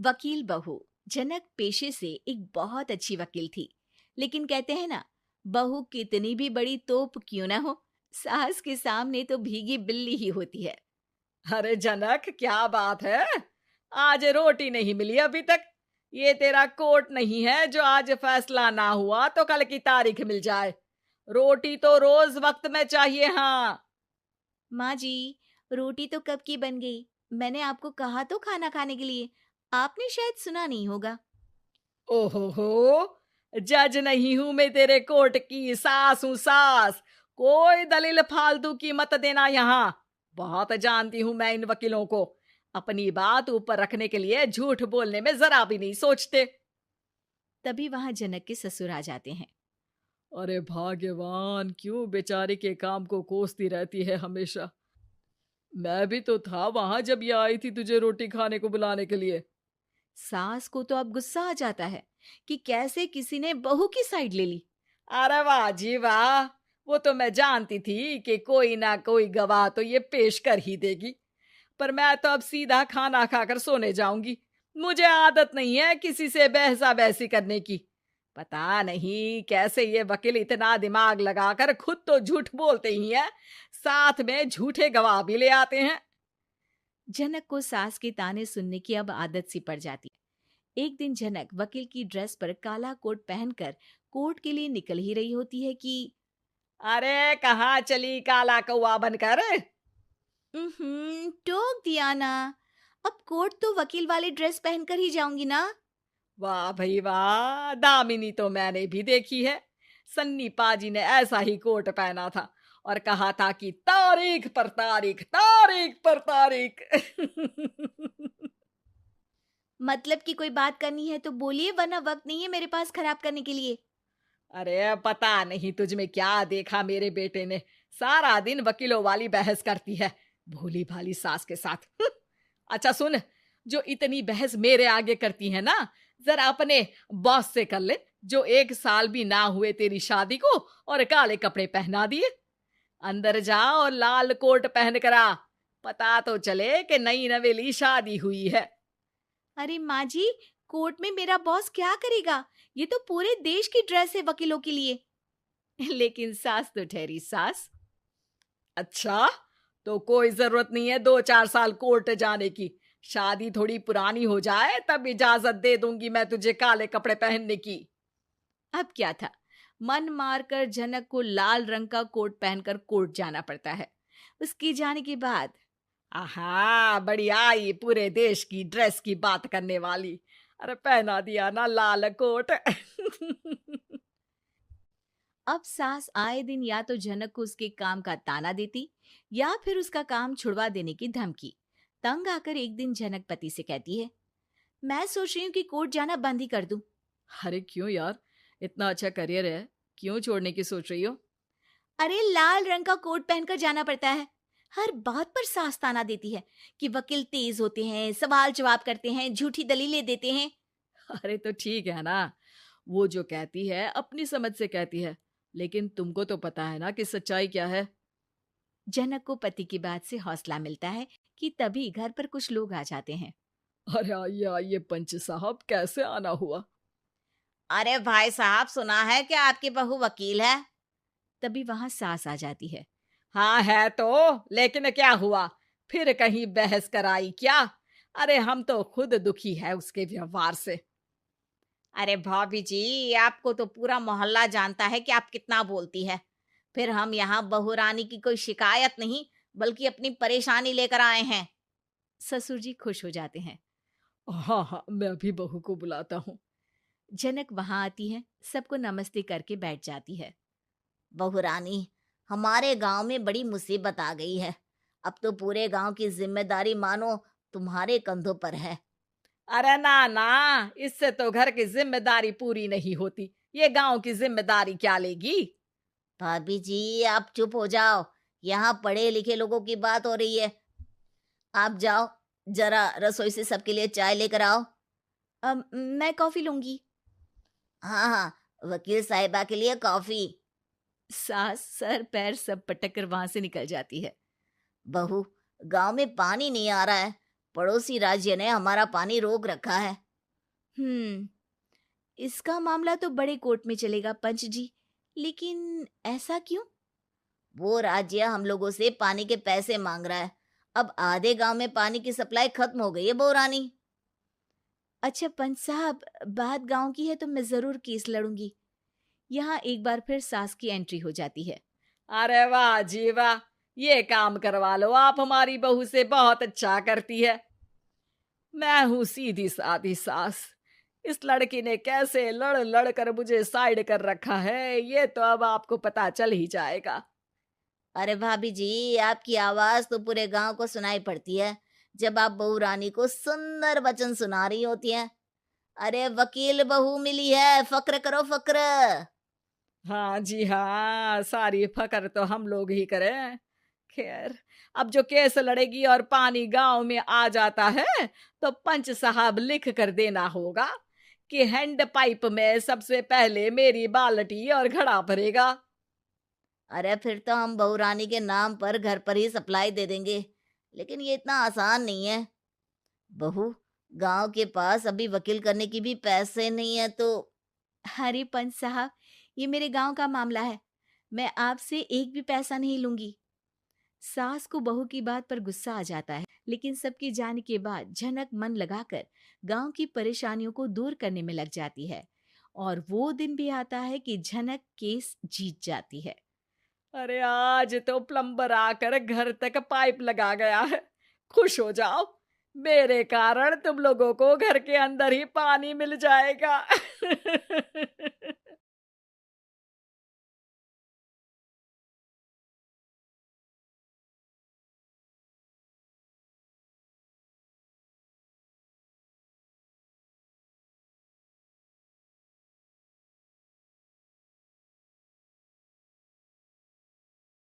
वकील बहू। जनक पेशे से एक बहुत अच्छी वकील थी, लेकिन कहते हैं ना, बहू कितनी भी बड़ी तोप क्यों ना हो, सास के सामने तो भीगी बिल्ली ही होती है। अरे जनक, क्या बात है। आज रोटी नहीं मिली अभी तक। ये तेरा कोर्ट नहीं है जो आज फैसला ना हुआ तो कल की तारीख मिल जाए। रोटी तो रोज वक्त में चाहिए। हाँ। माँ जी, रोटी तो कब की बन गई। मैंने आपको कहा तो खाना खाने के लिए, आपने शायद सुना नहीं होगा। ओहो हो, जज नहीं हूं मैं तेरे कोर्ट की, सास हूं सास। कोई दलील फालतू की मत देना यहाँ। बहुत जानती हूं मैं इन वकीलों को। अपनी बात ऊपर रखने के लिए झूठ बोलने में जरा भी नहीं सोचते। तभी वहां जनक के ससुर आ जाते हैं। अरे भाग्यवान, क्यों बेचारे के काम को कोसती रहती है हमेशा। मैं भी तो था वहां जब ये आई थी तुझे रोटी खाने को बुलाने के लिए। सास को तो अब गुस्सा आ जाता है कि कैसे किसी ने बहू की साइड ले ली। अरे वाह जी वाह। वो तो मैं जानती थी कि कोई ना कोई गवाह तो ये पेश कर ही देगी। पर मैं तो अब सीधा खाना खाकर सोने जाऊंगी। मुझे आदत नहीं है किसी से बहसा बहसी करने की। पता नहीं कैसे ये वकील इतना दिमाग लगाकर खुद तो झूठ बोलते ही हैं, साथ में झूठे गवाह भी ले आते हैं। जनक को सास के ताने सुनने की अब आदत सी पड़ जाती है। एक दिन जनक वकील की ड्रेस पर काला कोट पहनकर कोर्ट के लिए निकल ही रही होती है कि अरे कहाँ चली काला कौवा बनकर। टोक दिया ना। अब कोर्ट तो वकील वाली ड्रेस पहनकर ही जाऊंगी ना। वाह भाई वाह, दामिनी तो मैंने भी देखी है। सन्नी पाजी ने ऐसा ही कोट पहना था और कहा था कि तारीख पर तारीख, तारीख पर तारीख। मतलब कि कोई बात करनी है तो बोलिए, वरना वक्त नहीं है मेरे पास खराब करने के लिए। अरे पता नहीं तुझ में क्या देखा मेरे बेटे ने। सारा दिन वकीलों वाली बहस करती है, भोली भाली सास के साथ। अच्छा सुन, जो इतनी बहस मेरे आगे करती है ना, जरा अपने बॉस से कर ले, जो 1 साल भी ना हुए तेरी शादी को और काले कपड़े पहना दिए। अंदर जा और लाल कोट पहन कर आ, पता तो चले कि नई नवेली शादी हुई है। अरे माँ जी, कोर्ट में मेरा बॉस क्या करेगा? ये तो पूरे देश की ड्रेस है वकीलों के लिए। लेकिन सास तो ठहरी सास। अच्छा, तो कोई जरूरत नहीं है 2-4 साल कोर्ट जाने की। शादी थोड़ी पुरानी हो जाए तब इजाजत दे दूंगी मैं तुझे काले कपड़े पहनने की। अब क्या था, मन मारकर जनक को लाल रंग का कोट पहनकर कोर्ट जाना पड़ता है। उसके जाने के बाद आहा, बड़ी आई पूरे देश की ड्रेस की बात करने वाली। अरे पहना दिया ना लाल कोट। अब सास आए दिन या तो जनक को उसके काम का ताना देती, या फिर उसका काम छुड़वा देने की धमकी। तंग आकर एक दिन जनक पति से कहती है, मैं सोच रही हूँ कि कोर्ट जाना बंद ही कर दूं। अरे क्यों यार, इतना अच्छा करियर है, क्यों छोड़ने की सोच रही हो? अरे लाल रंग का कोट पहनकर जाना पड़ता है। हर बात पर सास ताना देती है कि वकील तेज होते हैं, सवाल जवाब करते हैं, झूठी दलीलें देते हैं। अरे तो ठीक है ना, वो जो कहती है अपनी समझ से कहती है, लेकिन तुमको तो पता है ना कि सच्चाई क्या है। जनक को पति की बात से हौसला मिलता है कि तभी घर पर कुछ लोग आ जाते हैं। अरे आइए आइए पंच साहब, कैसे आना हुआ? अरे भाई साहब, सुना है कि आपकी बहू वकील है। तभी वहां सास आ जाती है। हाँ है तो, लेकिन क्या हुआ? फिर कहीं बहस कराई क्या? अरे हम तो खुद दुखी है उसके व्यवहार से। अरे भाभी जी, आपको तो पूरा मोहल्ला जानता है कि आप कितना बोलती है। फिर हम यहाँ बहू रानी की कोई शिकायत नहीं, बल्कि अपनी परेशानी लेकर आए हैं। ससुर जी खुश हो जाते हैं। हाँ हाँ, मैं भी बहू को बुलाता हूँ। जनक वहां आती है, सबको नमस्ते करके बैठ जाती है। बहू रानी, हमारे गांव में बड़ी मुसीबत आ गई है। अब तो पूरे गांव की जिम्मेदारी मानो तुम्हारे कंधों पर है। अरे ना ना, इससे तो घर की जिम्मेदारी पूरी नहीं होती। ये गांव की जिम्मेदारी क्या लेगी? भाभी जी, आप चुप हो जाओ। यहाँ पढ़े लिखे लोगों की बात हो रही है। आप जाओ, जरा रसोई से सबके लिए चाय लेकर आओ। मैं कॉफी लूंगी। हाँ हाँ, वकील साहिबा के लिए कॉफी। सास सर पैर सब पटक कर वहां से निकल जाती है। बहू, गांव में पानी नहीं आ रहा है, पड़ोसी राज्य ने हमारा पानी रोक रखा है। हम्म, इसका मामला तो बड़े कोर्ट में चलेगा पंच जी, लेकिन ऐसा क्यों? वो राज्य हम लोगों से पानी के पैसे मांग रहा है। अब आधे गांव में पानी की सप्लाई खत्म हो गई है बहुरानी। अच्छा पंच साहब, बात गांव की है तो मैं जरूर केस लड़ूंगी। यहाँ एक बार फिर सास की एंट्री हो जाती है। अरे वाह जी वाह, ये काम करवा लो, आप हमारी बहू से बहुत अच्छा करती है। मैं हूं सीधी सादी सास। इस लड़की ने कैसे लड़ लड़ कर मुझे साइड कर रखा है, ये तो अब आपको पता चल ही जाएगा। अरे भाभी जी, आपकी आवाज तो पूरे गांव को सुनाई पड़ती है जब आप बहू रानी को सुंदर वचन सुना रही होती हैं। अरे वकील बहू मिली है, फक्र करो फक्र। हाँ जी हाँ, सारी फकर तो हम लोग ही करें। खैर, अब जो केस लड़ेगी और पानी गांव में आ जाता है, तो पंच साहब लिख कर देना होगा कि हैंड पाइप में सबसे पहले मेरी बाल्टी और घड़ा भरेगा। अरे फिर तो हम बहू रानी के नाम पर घर पर ही सप्लाई दे देंगे, लेकिन ये इतना आसान नहीं है। बहू, गांव के पास अभी वकील करने की भी पैसे नहीं है तो। अरे पंच साहब, ये मेरे गांव का मामला है, मैं आपसे एक भी पैसा नहीं लूंगी। सास को बहू की बात पर गुस्सा आ जाता है, लेकिन सबके जाने के बाद झनक मन लगाकर गांव की परेशानियों को दूर करने में लग जाती है। और वो दिन भी आता है कि झनक केस जीत जाती है। अरे आज तो प्लम्बर आकर घर तक पाइप लगा गया है। खुश हो जाओ, मेरे कारण तुम लोगों को घर के अंदर ही पानी मिल जाएगा।